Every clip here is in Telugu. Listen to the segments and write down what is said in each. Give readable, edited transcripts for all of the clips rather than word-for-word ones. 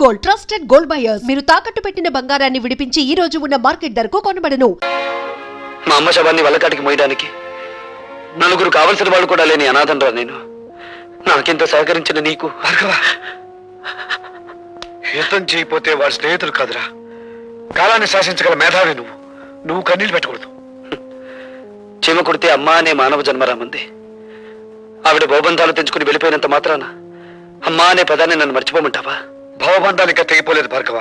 Gold, trusted gold buyers. మీరు తాకట్టు పెట్టిన బంగారాన్ని విడిపించి ఈ రోజు ఉన్న మార్కెట్ ధరకు కొనబడను. మా అమ్మ శవాన్ని వల్లకాటికి మోయడానికి నలుగురు కావలసిన వాళ్ళు కూడా లేని అనాథంరా నేను. నాకింత సహకరించిన నీకు యుద్ధం చేయకపోతే వాడి స్నేహితులు కాదురా, కాలాన్ని శాసించగల మేధావి నువ్వు కన్నీళ్ళు పెట్టకూడదు. చీమ కొడితే అమ్మ అనే మానవ జన్మరామంది. ఆవిడ భవబంధాలు తెంచుకుని వెళ్ళిపోయినంత మాత్రాన అమ్మా అనే పదాన్ని నన్ను మర్చిపోమంటావా? భవబంధాలు ఇంకా తెగిపోలేదు భార్గవ.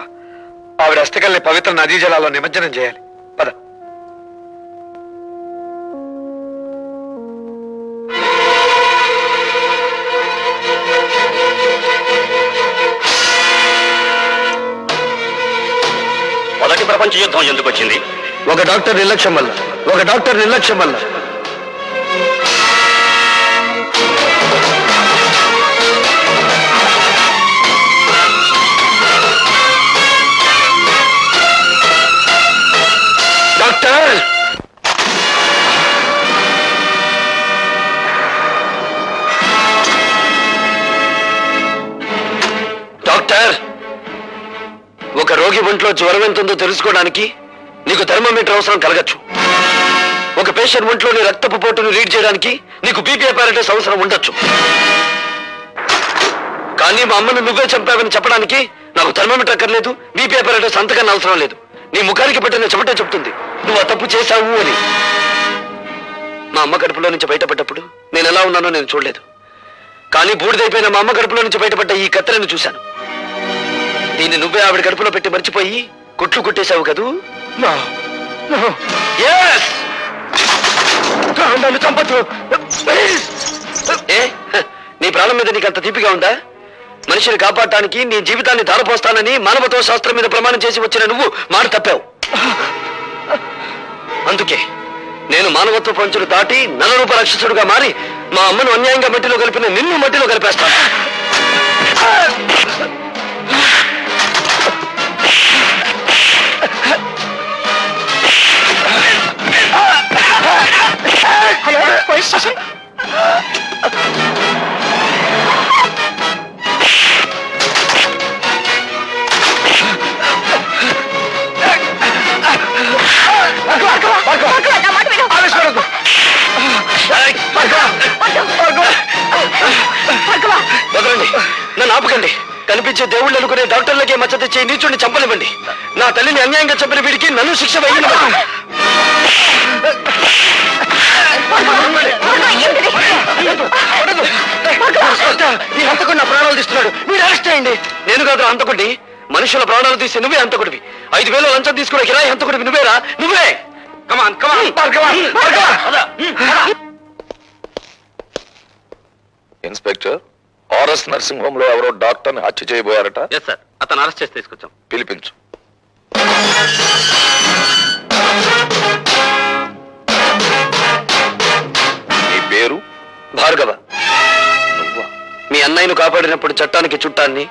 ఆవిడ అస్థికల్ని పవిత్ర నదీ జలాల్లో నిమజ్జనం చేయాలి. పద. మొదటి ప్రపంచ యుద్ధం ఎందుకు వచ్చింది? ఒక డాక్టర్ నిర్లక్ష్యం వల్ల. డాక్టర్ ఒక రోగి ఒంట్లో జ్వరం ఎంతుందో తెలుసుకోవడానికి నీకు థర్మోమీటర్ అవసరం కలగచ్చు. ఒక పేషెంట్ ఒంట్లోని రక్తపు పోటును రీడ్ చేయడానికి నీకు బీపీ అపారటస్ అవసరం ఉండొచ్చు. కానీ మా అమ్మను నువ్వే చంపావని చెప్పడానికి నాకు థర్మోమీటర్ అక్కర్లేదు, బీపీ అపారటస్ అంతకన్నా అవసరం లేదు. నీ ముఖానికి పట్టిన చెమటే చెప్తుంది నువ్వు ఆ తప్పు చేశావు అని. మా అమ్మ కడుపులో నుంచి బయటపడ్డప్పుడు నేను ఎలా ఉన్నానో నేను చూడలేదు. కానీ బూడిదైపోయిన మా అమ్మ కడుపులో నుంచి బయటపడ్డ ఈ కత్తెరను చూశాను. దీన్ని నువ్వే ఆవిడ కడుపులో పెట్టి మర్చిపోయి కుట్లు కుట్టేశావు కదూ? నన్ను చంపొద్దు. ఏ నీ ప్రాణం మీద నీకు అంత తీపిగా ఉందా? మనిషిని కాపాడటానికి నీ జీవితాన్ని ధారపోస్తానని మానవత్వ శాస్త్రం మీద ప్రమాణం చేసి వచ్చిన నువ్వు మాట తప్పావు. అందుకే నేను మానవత్వ పంచులు దాటి నలరూప రాక్షసుడుగా మారి మా అమ్మను అన్యాయంగా మట్టిలో కలిపిన నిన్ను మట్టిలో కలిపేస్తాను. వదలండి, నన్ను ఆపకండి. కనిపించే దేవుళ్ళు అనుకునే డాక్టర్లకే మచ్చ తెచ్చే నీచుడిని చంపనివ్వండి. నా తల్లిని అన్యాయంగా చంపిన వీడికి నన్ను శిక్ష వేయనివ్వండి. ఈ హంతకుడు నా ప్రాణాలు తీస్తున్నాడు, మీరు అరెస్ట్ చేయండి. నేను కాదు హంతకుడిని, మనుషుల ప్రాణాలు తీసి నువ్వే హంతకుడివి. 5,000 లంచం తీసుకునే కిరాయి హంతకుడివి నువ్వేరా? నువ్వే. కమాన్ కమాన్. ఇన్స్పెక్టర్, ఆర్ఎస్ నర్సింగ్ హోమ్ లో ఎవరో డాక్టర్ ని హత్య చేయబోయారట. ఎస్ సార్, అతను అరెస్ట్ చేసి తీసుకొచ్చాం. పిలిపించు. నీ పేరు? భార్గవ. నువ్వా? మీ అన్నయ్యను కాపాడినప్పుడు చట్టానికి చుట్టాన్ని,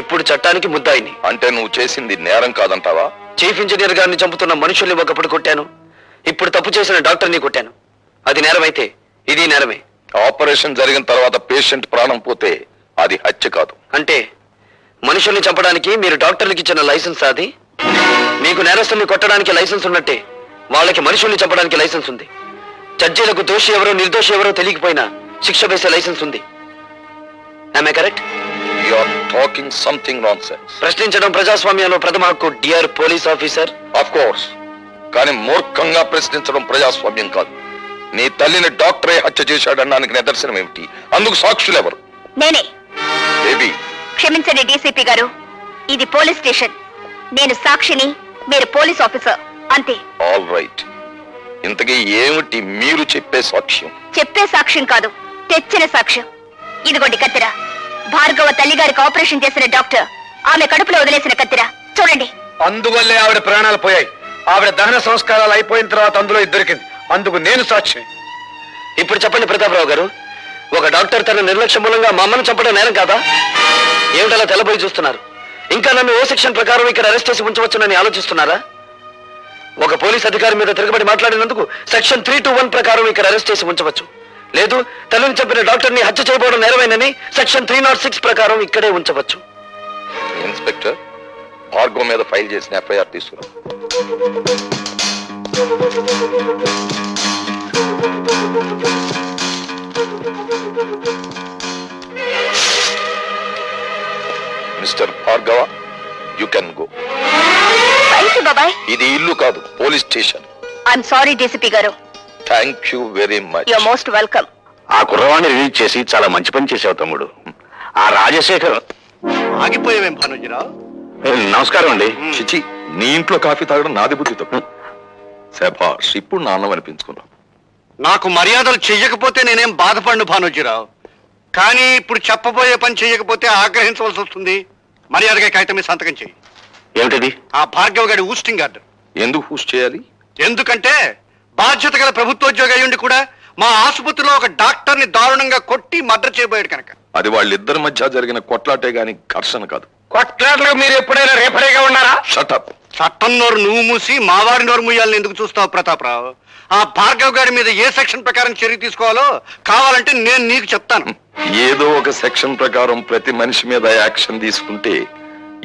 ఇప్పుడు చట్టానికి ముద్దాయిని. అంటే నువ్వు చేసింది నేరం కాదంటావా? చీఫ్ ఇంజనీర్ గారిని చంపుతున్న మనుషుల్ని ఒకప్పుడు కొట్టాను, ఇప్పుడు తప్పు చేసిన డాక్టర్ని కొట్టాను. అది నేరమైతే ఇది నేరమే. ఆపరేషన్ జరిగిన తర్వాత పేషెంట్ ప్రాణం పోతే అది హత్య కాదు. అంటే మనుషుల్ని చంపడానికి మీరు డాక్టర్లకి ఇచ్చిన లైసెన్స్ అది? మీకు నేరస్తుల్ని కొట్టడానికి లైసెన్స్ ఉన్నట్టే వాళ్ళకి మనుషుల్ని చంపడానికి లైసెన్స్ ఉంది. జడ్జీలకు దోషి ఎవరో నిర్దోషి ఎవరో తెలియకపోయినా శిక్ష వేసే లైసెన్స్ ఉంది. Am I correct? You are talking something nonsense. ప్రశ్నించడం ప్రజాస్వామ్యంలో ప్రథమ హక్కు, dear police officer. Of course. కానీ మూర్ఖంగా ప్రశ్నించడం ప్రజాస్వామ్యం కాదు. నీ తల్లిని డాక్టరే హత్య చేశాడనడానికి నిదర్శనం ఏమిటి? అందుకు సాక్షులు ఎవరు? నేనే. బేబీ, క్షమించండి డీసీపీ గారు, ఇది పోలీస్ స్టేషన్. నేను సాక్షిని, మీరు పోలీస్ ఆఫీసర్, అంతే. All right. ఇంతకీ ఏమిటి మీరు చెప్పే సాక్ష్యం? చెప్పే సాక్ష్యం కాదు, తెచ్చిన సాక్ష్యం. ఇదిగోండి కత్తిర. భార్గవ తల్లిగారికి ఆపరేషన్ చేసిన డాక్టర్ ఆమె కడుపులో వదిలేసిన కత్తిర చూడండి. అందువల్లే ఆవిడ ప్రాణాలు పోయాయి. ఆవిడ దహన సంస్కారాలు అయిపోయిన తర్వాత అందులో ఇది దొరికింది. అందుకు నేను సాక్షి. ఇప్పుడు చెప్పండి ప్రతాపరావు గారు, ఒక డాక్టర్ తన నిర్లక్ష్యం మూలంగా మా అమ్మను చంపడం నేరం కాదా? ఏమిటలా తెల్లబోయి చూస్తున్నారు? ఇంకా నన్ను ఏ సెక్షన్ ప్రకారం ఇక్కడ అరెస్ట్ చేసి ఉంచవచ్చునని ఆలోచిస్తున్నారా? ఒక పోలీస్ అధికారి మీద తిరగబడి మాట్లాడినందుకు సెక్షన్ 321 ప్రకారం ఇక్కడ అరెస్ట్ చేసి ఉంచవచ్చు. లేదు, తల్లిని చంపిన డాక్టర్ని హత్య చేయబోవడం నేరమేనని సెక్షన్ 306 ప్రకారం ఇక్కడే ఉంచవచ్చు. ఇన్స్పెక్టర్, భార్గవ్ మీద ఫైల్ చేసిన ఎఫ్ఐఆర్ తీసుకురా. Mister Bhargava, you can go. Thank you బాబాయ్. ఇది ఇల్లు కాదు, police station. I'm sorry DCP గారు. Thank you very much. Your most welcome. ఆ కుర్రవాణ్ణి రిలీజ్ చేసి చాలా మంచి పని చేసావు తమ్ముడు. ఆ రాజశేఖర్ ఆగిపోయావేం భానుజీరావు? నమస్కారం అండి. చిచి, నీ ఇంట్లో కాఫీ తాగడం నాది బుద్ధి తప్పు. శభాష్, ఇప్పుడు నా అన్నం అనిపించుకున్నాం. నాకు మర్యాదలు చెయ్యకపోతే నేనేం బాధపడను భానుజీరావు, కానీ ఇప్పుడు చెప్పబోయే పని చెయ్యకపోతే ఆగ్రహించవలసి వస్తుంది. మర్యాదగా కాగితం మీద సంతకం చెయ్యి. ఏమిటది? ఆ భార్గవ్ గారి ఊస్టింగ్ ఆర్డర్. ఎందుకు హూస్ చేయాలి? ఎందుకంటే బాధ్యత గల ప్రభుత్వోద్యోగి అయ్యుండి కూడా మా ఆసుపత్రిలో ఒక డాక్టర్ ని దారుణంగా కొట్టి మర్డర్ చేయబోయాడు కనుక. అది వాళ్ళిద్దరి మధ్య జరిగిన కొట్లాటే గాని ఘర్షణ కాదు. కొట్లాటలకు మీరు ఎప్పుడైనా రేపరేగా ఉన్నారా? షటప్. చట్టం నోరు నువ్వు మూసి మావాడి నోరు మూయాలని ఎందుకు చూస్తావు ప్రతాపరావు? ఆ భార్గవ్ గారి మీద ఏ సెక్షన్ ప్రకారం చర్య తీసుకోవాలో కావాలంటే నేను నీకు చెప్తాను. ఏదో ఒక సెక్షన్ ప్రకారం ప్రతి మనిషి మీద యాక్షన్ తీసుకుంటే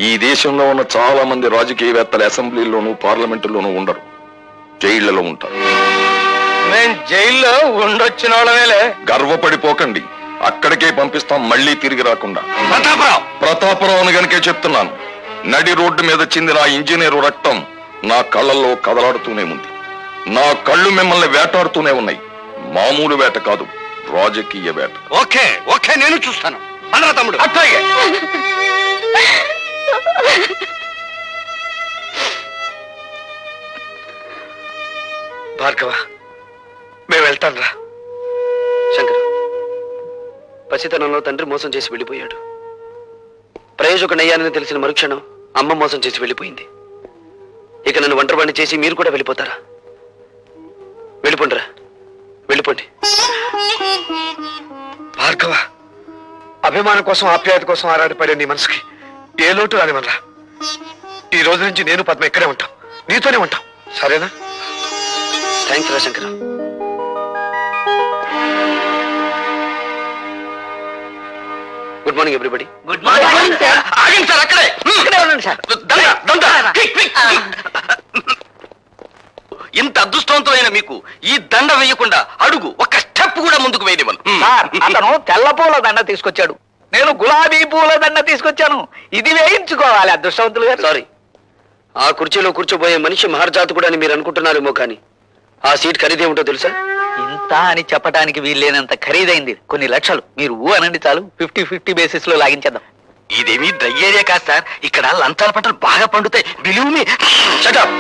ఈ దేశంలో ఉన్న చాలా మంది రాజకీయవేత్తలు అసెంబ్లీలోనూ పార్లమెంటులోనూ ఉండరు, జైళ్లలో ఉంటారు. నేను జైల్లో ఉండొచ్చిన వాళ్ళమేలే. గర్వపడిపోకండి, అక్కడికే పంపిస్తాం, మళ్ళీ తిరిగి రాకుండా. ప్రతాపరావు, ప్రతాపరావుని గనుకే చెప్తున్నాను. నడి రోడ్డు మీద చిందిన ఆ ఇంజనీరు రక్తం నా కళ్ళల్లో కదలాడుతూనే ఉంది. నా కళ్ళు మిమ్మల్ని వేటాడుతూనే ఉన్నాయి. మామూలు వేట కాదు, రాజకీయ వేట. ఓకే ఓకే, నేను చూస్తాను. అనరా తమ్ముడు. అట్లాగే. భార్గవ, మేము వెళ్తాం రా. శంకర్, పసితనంలో తండ్రి మోసం చేసి వెళ్ళిపోయాడు. ప్రయోజకుడయ్యానని తెలిసిన మరుక్షణం అమ్మ మోసం చేసి వెళ్ళిపోయింది. ఇక నన్ను ఒంటరివాణ్ణి చేసి మీరు కూడా వెళ్ళిపోతారా? వెళ్ళిపోండిరా, వెళ్ళిపోండి. భార్గవ, అభిమానం కోసం ఆప్యాయత కోసం ఆరాటపడే నీ మనసుకి ఏ లోటు రానివనరా. ఈ రోజు నుంచి నేను పద్మ ఇక్కడే ఉంటాం, నీతోనే ఉంటాం, సరేనా? థ్యాంక్స్ రా Shankar. Good morning everybody. Good morning sir. ఆగండి సార్, అక్కడే ఉండండి సార్. ఇంత అదృష్టవంతమైన మీకు ఈ దండ వేయకుండా అడుగు ఒక్క స్టెప్ కూడా ముందుకు వేయనివ్వను. అతను తెల్ల పూల దండ తీసుకొచ్చాడు, నేను గులాబీ పూల దండ తీసుకొచ్చాను. ఇది వేయించుకోవాలి అదృష్టవంతులు గారు. సారీ, ఆ కుర్చీలో కూర్చోబోయే మనిషి మహర్జాతకుడు అని మీరు అనుకుంటున్నారేమో, కానీ ఆ సీట్ ఖరీదేమిటో తెలుసా? ఇంత అని చెప్పడానికి వీల్లేనంత ఖరీదైంది, కొన్ని లక్షలు. మీరు ఊ అనండి చాలు, 50-50 బేసిస్ లో లాగించేద్దాం. ఇదేమీ డ్రై ఏరియా కాదు సార్, ఇక్కడ లంచాల పంటలు బాగా పండుతాయి. Believe me. Shut up.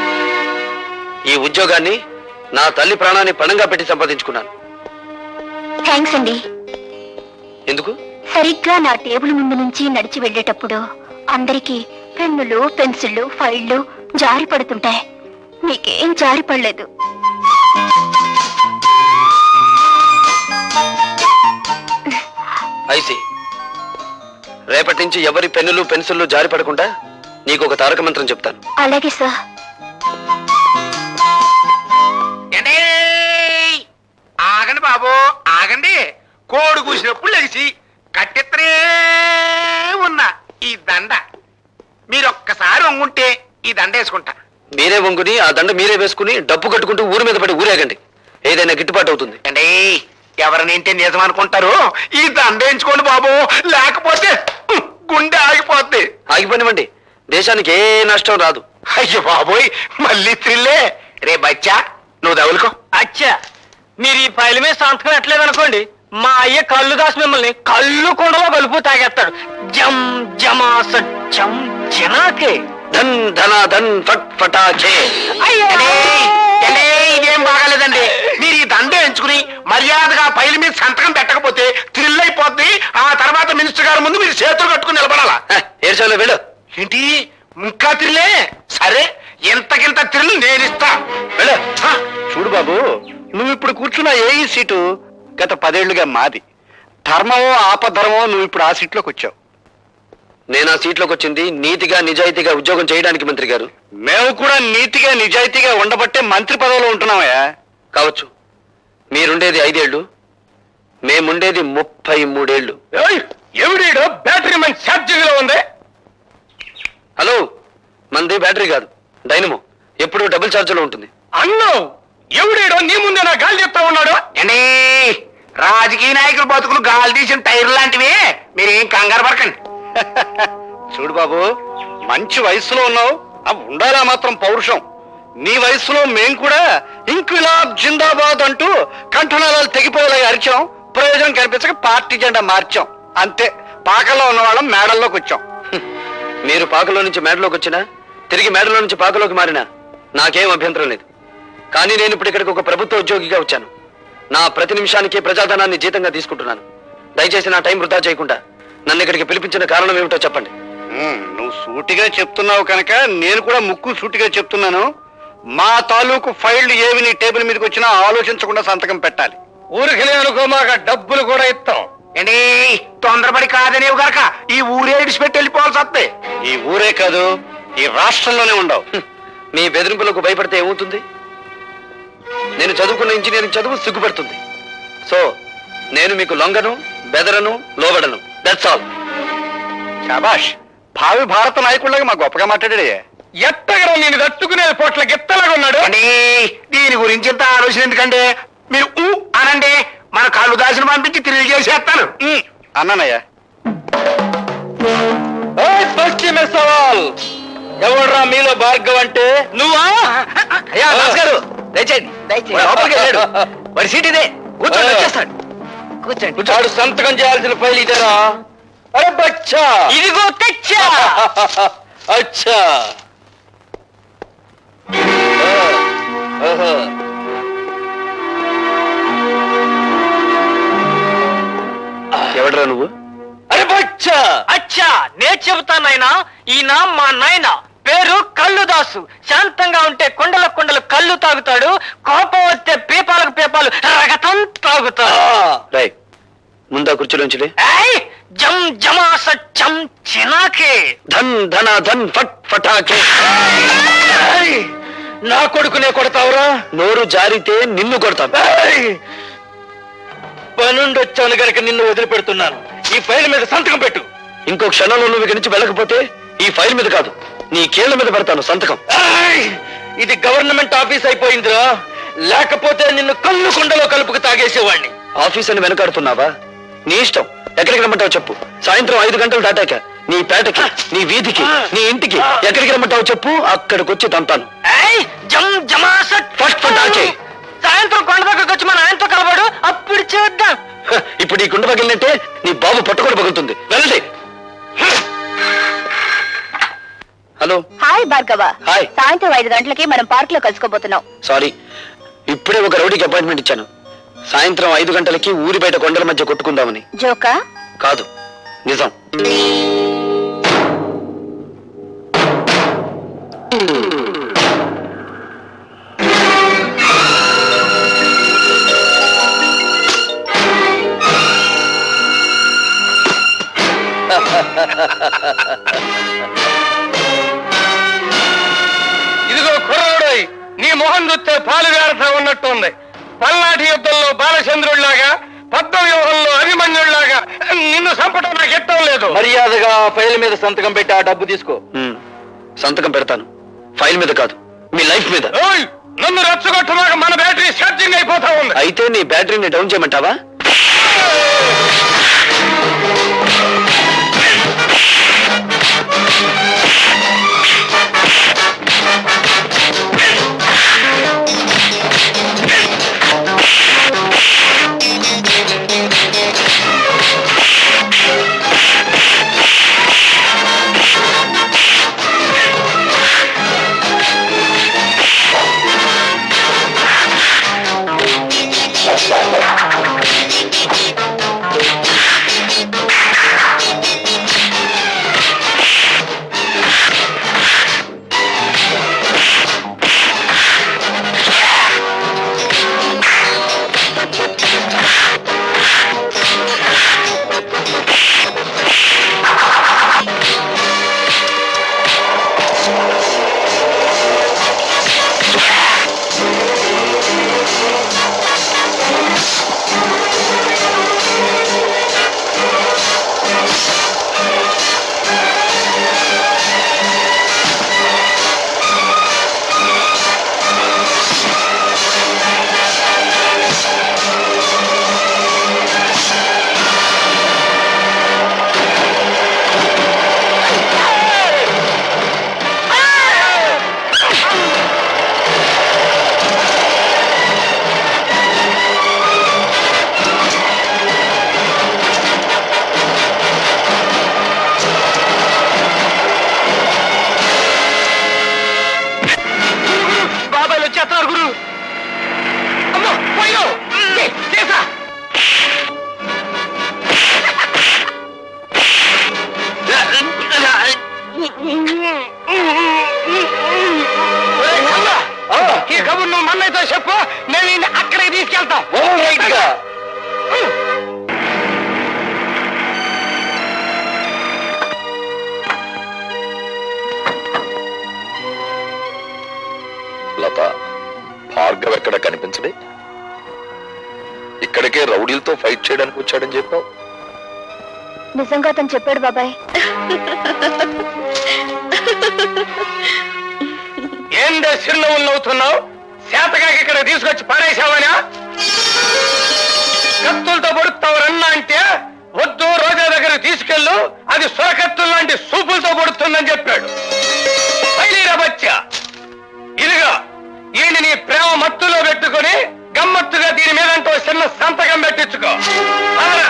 ఈ ఉద్యోగాన్ని నా తల్లి ప్రాణాన్ని పణంగా పెట్టి సంపాదించుకున్నాను. థ్యాంక్స్ అండి. ఎందుకు? సరిగ్గా నా టేబుల్ ముందు నుంచి నడిచి వెళ్ళేటప్పుడు అందరికీ పెన్నులు, పెన్సిళ్ళు, ఫైళ్లు జారి పడుతుంటాయి. మీకేం జారి పడలేదు. ఐసి, రేపటి నుంచి ఎవరి పెన్నులు పెన్సిళ్ళు జారి పడకుండా నీకు ఒక తారక మంత్రం చెప్తాను. అలాగే సార్. ఆగండి బాబు, ఆగండి. కోడి కూసినప్పుడు లెగిసి కట్టెత్తనే ఉన్న ఈ దండ మీరొక్కసారి వంగుంటే ఈ దండ వేసుకుంటా. మీరే వంగుని ఆ దండ మీరే వేసుకుని డబ్బు కట్టుకుంటూ ఊరి మీద పడి ఊరేగండి, ఏదైనా గిట్టుబాటు అవుతుంది. అండి, ఎవరినింటే నిజం అనుకుంటారు, ఈ దండ వేయించుకోండి బాబు, లేకపోతే గుండె ఆగిపోద్ది. ఆగిపోనివ్వండి, దేశానికి ఏ నష్టం రాదు. అయ్యో బాబోయ్, మళ్ళీ త్రిల్లే. రే బచ్చా, నువ్వు తగులుకో. అచ్చా, మీరు ఈ ఫైల్ మీద సంతకం ఎట్లేదనుకోండి, మా అయ్య కళ్ళు దాసి మిమ్మల్ని కళ్ళు కుండలో కలుపు తాగేస్తాడు. జమ్ జమా సత్యం జనాకే ధన్ ధన ధన్ ఫట్ ఫటాచే. ఇదేం బాగాలేదండి. మీరు ఈ దండ ఎంచుకుని మర్యాదగా ఫైల్ మీద సంతకం పెట్టకపోతే థ్రిల్ అయిపోద్ది. ఆ తర్వాత మినిస్టర్ గారి ముందు మీరు చేతులు కట్టుకుని నిలబడాలా. ఏడ్చాలో వెళ్ళు. ఏంటి ఇంకా థ్రిల్లే? సరే, ఎంతకింత థ్రిల్ నేను ఇస్తా. వెళ్ళు. చూడు బాబు, నువ్వు ఇప్పుడు కూర్చున్న ఏ సీటు గత 10 ఏళ్లుగా మాది. ధర్మమో ఆపధర్మమో నువ్వు ఇప్పుడు ఆ సీట్లోకి వచ్చావు. నేను ఆ సీట్లోకి వచ్చింది నీతిగా నిజాయితీగా ఉద్యోగం చేయడానికి మంత్రి గారు. మేము కూడా నీతిగా నిజాయితీగా ఉండబట్టే మంత్రి పదవిలో ఉంటున్నామయ్యా. కావచ్చు, మీరుండేది 5 ఏళ్ళు, మేముండేది 33 ఏళ్ళు. ఎవడీడు బ్యాటరీ మన ఛార్జింగ్ లో ఉంది. మంది బ్యాటరీ కాదు, డైనమో. ఎప్పుడు డబుల్ ఛార్జ్లో ఉంటుంది. అన్ను ఎవడేడో నీ ముందే నా గాలి చెప్తా ఉన్నాడు. ఏండి రాజకీయ నాయకుల బతుకులు గాలి తీసిన టైర్ లాంటివి, మీరేం కంగారు పడకండి. చూడు బాబు, మంచి వయసులో ఉన్నావు, ఉండాలా మాత్రం పౌరుషం. నీ వయసులో మేం కూడా ఇంక్విలాబ్ జిందాబాద్ అంటూ కంఠనాళాలు తెగిపోయేలా అరిచాం. ప్రయోజనం కనిపించక పార్టీ జెండా మార్చాం. అంతే, పాకల్లో ఉన్న వాళ్ళం మేడల్లోకి వచ్చాం. మీరు పాకలో నుంచి మేడలోకి వచ్చినా, తిరిగి మేడలో నుంచి పాకలోకి మారినా నాకేం అభ్యంతరం లేదు. కానీ నేను ఇప్పుడు ఇక్కడికి ఒక ప్రభుత్వ ఉద్యోగిగా వచ్చాను. నా ప్రతి నిమిషానికి ప్రజాధనాన్ని జీతంగా తీసుకుంటున్నాను. దయచేసి నా టైం వృధా చేయకుండా నన్ను ఇక్కడికి పిలిపించిన కారణం ఏమిటో చెప్పండి. నువ్వు సూటిగా చెప్తున్నావు కనుక నేను కూడా ముక్కు సూటిగా చెప్తున్నాను. మా తాలూకు ఫైళ్లు ఏవి నీ టేబుల్ మీదకి వచ్చినా ఆలోచించకుండా సంతకం పెట్టాలి. ఊరికి అనుకో, మాకు డబ్బులు కూడా ఇస్తాం. ఏండి తొందరపడి కాదనేవు గనక ఈ ఊరే ఇడిచిపెట్టి వెళ్ళిపోవాల్సి వస్తే. ఈ ఊరే కాదు, ఈ రాష్ట్రంలోనే ఉండవు. మీ బెదిరింపులకు భయపడితే ఏమవుతుంది? నేను చదువుకున్న ఇంజనీరింగ్ చదువు సిగ్గుపడుతుంది. సో నేను మీకు లొంగను, బెదరను, లోబడను. That's all. శాబాష్, భావి భారత నాయకుడిలాగా మా గొప్పగా మాట్లాడాడే. ఎత్తగరం నేను తట్టుకునే పోట్ల గిత్తలాగా ఉన్నాడు. ఏండి దీని గురించి ఇంత ఆలోచన ఎందుకంటే, మీరు అనండి, మన కళ్ళు దాసిన పంపించి తిరిగి చేసేస్తాను. అన్నానయ్యా. పశ్చిమ సవాల్ ఎవడ్రా మీలో భార్గవ్ అంటే? నువ్వా? అయ్యా గారు దయచేయండి. లోపలికి వెళ్ళాడు. వాడి సీట్ ఇదే, కూర్చోండి, వచ్చేస్తాడు. కూర్చోండి. వాడు సంతకం చేయాల్సిన ఫైల్ ఇదేరా? అరే బచ్చా, ఇదిగో తెచ్చా. అచ్చా, ఎవడరా నువ్వు? అరే బచ్చా. అచ్చా, నే చెబుతానైనా. ఈయన మా నాయన, పేరు కళ్ళుదాసు. శాంతంగా ఉంటే కొండల కొండలు కళ్ళు తాగుతాడు, కోపం వస్తే పీపాలకు పీపాలు రగతం తాగుతాడు. రై, ముందా కుర్చీలోంచి జం జమాస చం చినాకే. ధన్ ధన ధన్ ఫట్ ఫటాకే. నా కొడుకునే కొడతావురా? నోరు జారితే నిన్ను కొడతాను. పనుండొచ్చాను గనక నిన్ను వదిలిపెడుతున్నాను. ఈ ఫైల్ మీద సంతకం పెట్టు. ఇంకో క్షణంలో నువ్వు ఇక్కడి నుంచి వెళ్ళకపోతే ఈ ఫైల్ మీద కాదు, నీ కీళ్ల మీద పెడతాను సంతకం. ఇది గవర్నమెంట్ ఆఫీస్ అయిపోయిందిరా, లేకపోతే నిన్ను కళ్ళు కొండలో కలుపుకు తాగేసేవాడిని. ఆఫీస్ అని వెనకాడుతున్నావా? నీ ఇష్టం, ఎక్కడికి రమ్మంటావు చెప్పు. సాయంత్రం 5 గంటలు దాటాక నీ పేటకి, నీ వీధికి, నీ ఇంటికి ఎక్కడికి రమ్మంటావు చెప్పు, అక్కడికి వచ్చి తంతాను. ఫట్ ఫటాకే. సాయంత్రం కొండ దగ్గరకు వచ్చి మన ఆయనతో కలవాడు, అప్పుడు చూద్దాం. ఇప్పుడు ఈ కుండ పగిలినట్టే నీ బాబు పట్టుకొని పగులుతుంది. వెళ్ళండి. హలో. హాయ్ భార్గవ. హాయ్. సాయంత్రం 5 గంటలకి మనం పార్క్ లో కలుసుకోబోతున్నాం. సారీ, ఇప్పుడే ఒక రౌడీకి అపాయింట్మెంట్ ఇచ్చాను. సాయంత్రం 5 గంటలకి ఊరి బయట కొండల మధ్య కొట్టుకుందామని. జోకా? కాదు, నిజం. ఇదిగో కుర్రాడోయ్, నీ మొహం చూస్తే పాలు గారత ఉన్నట్టుంది. పల్నాటి యుద్ధంలో బాలచంద్రుడిలాగా, పద్మవ్యూహంలో అభిమన్యుడిలాగా నిన్ను చంపడం నాకు ఇష్టం లేదు. మర్యాదగా ఫైల్ మీద సంతకం పెట్టి ఆ డబ్బు తీసుకో. సంతకం పెడతాను, ఫైల్ మీద కాదు, మీ లైఫ్ మీద. నన్ను రెచ్చగొట్టమాక, మన బ్యాటరీ ఛార్జింగ్ అయిపోతా ఉంది. అయితే నీ బ్యాటరీని డౌన్ చేయమంటావా? ఒరేయ్ కన్నా, ఈ కబుర్ నువ్వు మన్నయ్యతో చెప్పు, నేను ఈయన్ని అక్కడికి తీసుకెళ్తాం. లత, భార్గవ్ ఎక్కడ కనిపించడే? ఇక్కడికే రౌడీలతో ఫైట్ చేయడానికి వచ్చాడని చెప్పావు. నిజంగా అతను చెప్పాడు బాబాయ్. ఏందే చిరునవ్వులు నవ్వుతున్నావు? శాతకాకి ఇక్కడ తీసుకొచ్చి పారేశావనా? కత్తులతో పొడుస్తావు రన్నా అంటే వద్దు, రోజా దగ్గర తీసుకెళ్ళు, అది సొరకత్తులు లాంటి సూపులతో పొడుతుందని చెప్పాడు. బయలురా బచ్చా, ఇదిగా ఈయన నీ ప్రేమ మత్తులో పెట్టుకుని గమ్మత్తుగా దీని మీదంటూ చిన్న సంతకం పెట్టించుకో. అవునా?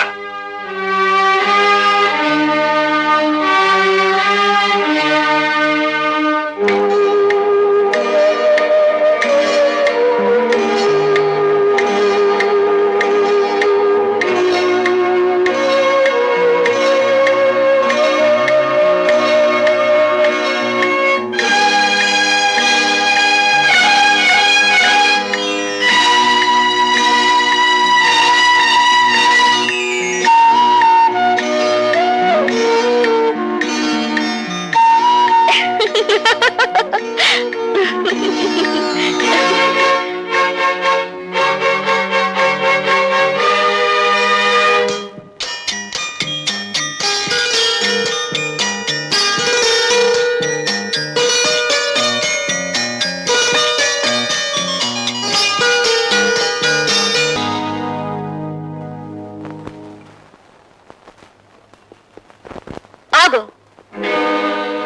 ఆగు,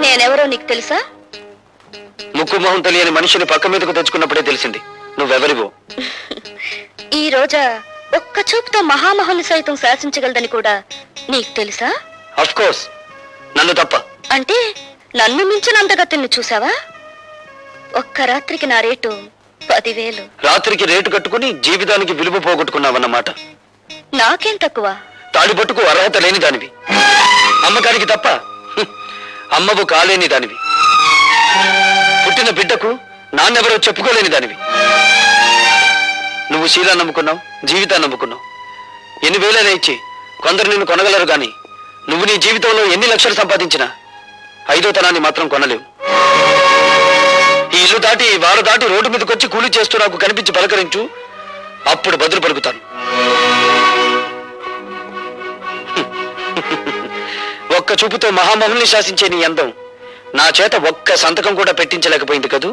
నేనెవరో నీకు తెలుసా? ముక్కు మొహం తెలియని మనిషిని పక్క మీదకు తెచ్చుకున్నప్పుడే తెలిసింది నువ్వెవరివో. ఈ రోజా ఒక్క చూపుతో మహామహుని సైతం శాసించగలదని కూడా నీకు తెలుసా? అఫ్ కోర్స్, నన్ను తప్ప. అంటే నన్ను మించినంతగా తిన్ను చూసావా? ఒక్క రాత్రికి నా రేటు 10,000. రాత్రికి రేటు కట్టుకుని జీవితానికి విలువ పోగొట్టుకున్నావన్నమాట. నాకేం తక్కువ? తాడిపట్టుకు అర్హత లేని దానివి, అమ్మకానికి తప్ప అమ్మవు కాలేని దానివి, పుట్టిన బిడ్డకు నాన్నెవరో చెప్పుకోలేని దానివి. నువ్వు శీలా నమ్ముకున్నావు, జీవితాన్ని నమ్ముకున్నావు. ఎన్ని వేలైనా ఇచ్చి కొందరు నిన్ను కొనగలరు గాని నువ్వు నీ జీవితంలో ఎన్ని లక్షలు సంపాదించినా 5వ తనాన్ని మాత్రం కొనలేవు. ఈ ఇల్లు దాటి, ఈ వారు దాటి రోడ్డు మీదకొచ్చి కూలి చేస్తూ నాకు కనిపించి పలకరించు, అప్పుడు బదులు పలుకుతాను. ఒక్క చూపుతో మహామహుల్ని శాసించే నీ అందం నా చేత ఒక్క సంతకం కూడా పెట్టించలేకపోయింది కదూ.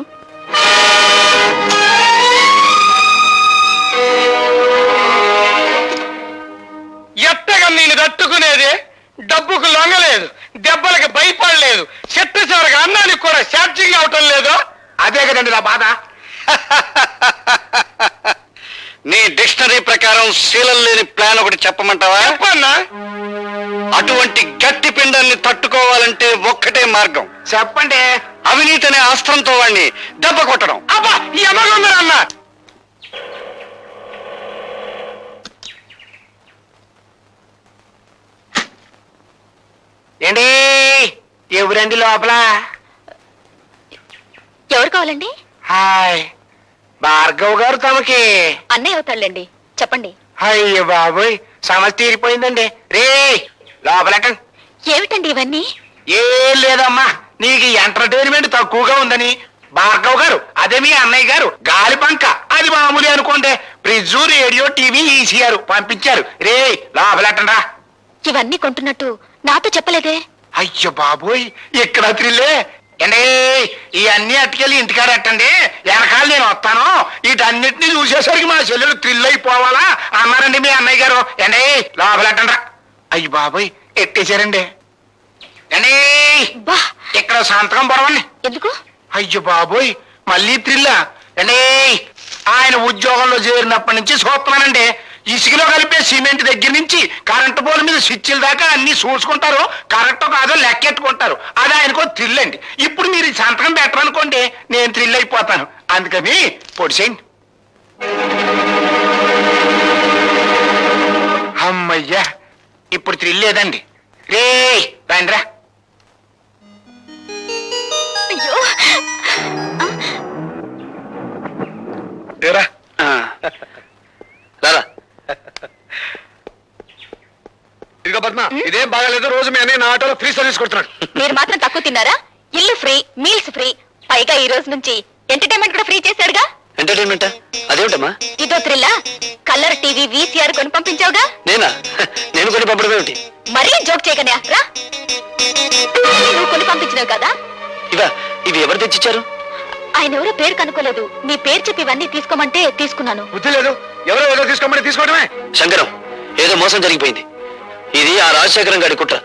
ఎట్టగా నేను తట్టుకునేది? డబ్బుకు లొంగలేదు, దెబ్బలకు భయపడలేదు, చెట్టు చివరికి అన్నానికి కూడా ఛార్జింగ్ అవటం లేదు. అదే కదండి నా బాధ. నీ డిక్షనరీ ప్రకారం శీలం లేని ప్లాన్ ఒకటి చెప్పమంటావా? చెప్పన్నా. అటువంటి గట్టి పిండాన్ని తట్టుకోవాలంటే ఒక్కటే మార్గం. చెప్పండి. అవినీతి అనే అస్త్రంతో వాడిని దెబ్బ కొట్టడం. అబ్బా, ఈ అమ్మ ఏంటి ఎవరండి లోపల? ఎవరు కావాలండి? హాయ్, భార్గవ్ గారు తమకి. అన్నయ్య అవుతాళ్ళండి, చెప్పండి. అయ్యో బాబోయ్, సమస్య తీరిపోయిందండి. రే లోపలటండి. ఏమిటండి ఇవన్నీ? ఏం లేదమ్మా, నీకు ఎంటర్టైన్మెంట్ తక్కువగా ఉందని భార్గవ్ గారు, అదే మీ అన్నయ్య గారు గాలి పంక, అది మామూలు అనుకోండి, ఫ్రిడ్జ్, రేడియో, టీవీ, ఈసీఆర్ పంపించారు. రే లోపలటండి రా. ఇవన్నీ కొంటున్నట్టు నాతో చెప్పలేదే? అయ్యో బాబోయ్, ఇక్కడ త్రిల్లే. అండి ఈ అన్ని అట్టుకెళ్ళి ఇంటికాడ అట్టండి, వెనకాల నేను వస్తాను. వీటన్నిటిని చూసేసరికి మా చెల్లెలు థ్రిల్ అయిపోవాలా అన్నారండి మీ అన్నయ్య గారు. అండి లోపలట్టండి రా. అయ్యి బాబోయ్, ఎట్టేశారండి. అండి బా, ఇక్కడ సంతకం పొడవండి. ఎందుకు? అయ్యో బాబోయ్, మళ్ళీ థ్రిల్లా? అండి ఆయన ఉద్యోగంలో చేరినప్పటి నుంచి చూస్తున్నానండి, ఇసుకలో కలిపే సిమెంట్ దగ్గర నుంచి కరెంటు పోల్ మీద స్విచ్ల దాకా అన్ని చూసుకుంటారు, కరెక్ట్ కాదో లెక్కెట్టుకుంటారు. అది ఆయనకో థ్రిల్ అండి. ఇప్పుడు మీరు ఈ సంతకం పెట్టరనుకోండి, నేను థ్రిల్ అయిపోతాను. అందుకని పొడిసేయండి. అమ్మయ్యా, ఇప్పుడు థ్రిల్ లేదండి. రే రండిరా. బాగాలేదు, రోజు మీ అన్నయ్య నా ఆటోలో ఫ్రీ సర్వీస్ కొడుతున్నాడు. మీరు మాత్రం తక్కువ తిన్నారా? ఇల్లు ఫ్రీ, మీల్స్ ఫ్రీ, పైగా ఈ రోజు నుంచి ఎంటర్టైన్మెంట్ కూడా ఫ్రీ చేశాడుగా. ఎంటర్టైన్మెంట్ అదేమిటమ్మా? ఇదో థ్రిల్లా? కలర్ టీవీ VCR కొని పంపించావుగా. నేనా? నేను కొని పంపడం ఏమిటి? మరీ జోక్ చేయకనే రా. నువ్వు కొని పంపించినావు కదా. ఇవి ఎవరు తెచ్చిచ్చారు? ఆయన ఎవరో పేరు కనుక్కోలేదు, నీ పేరు చెప్పి ఇవన్నీ తీసుకోమంటే తీసుకున్నాను. బుద్ధి లేదు, ఎవరో ఏదో తీసుకోమని తీసుకోవడమే. శంకరం, ఏదో మోసం జరిగిపోయింది. ఇది ఆ రాజశేఖరం గారి కుట్ర.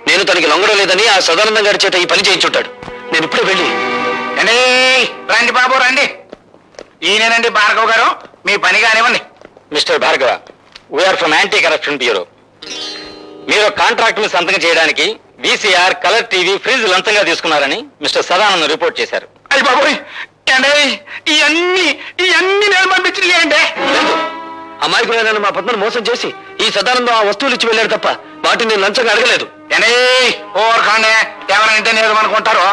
నేను తనకి లొంగడం లేదని ఆ సదానందం గారి చేత ఈ పని చేయించుంటాడు. నేను ఇప్పుడే వెళ్ళి. రండి బాబు రండి. ఈయనేనండి భార్గవ్ గారు, మీ పని కానివ్వండి. Mister Bhargava, we are from anti corruption bureau. మీరు కాంట్రాక్ట్ మీద సంతకం చేయడానికి VCR, కలర్ టీవీ, ఫ్రిడ్జ్ లంచంగా తీసుకున్నారని మిస్టర్ సదానందం రిపోర్ట్ చేశారు. అయ్యి బాబోయ్, ఇవన్నీ నేను పంపించింది. అమాయకులైన మా పద్మను మోసం చేసి ఈ సదానందం ఆ వస్తువులు ఇచ్చి వెళ్ళాడు తప్ప వాటిని నేను లంచంగా అడగలేదు. ఓర్కాండే, ఎవరంటే నేను అనుకుంటారు.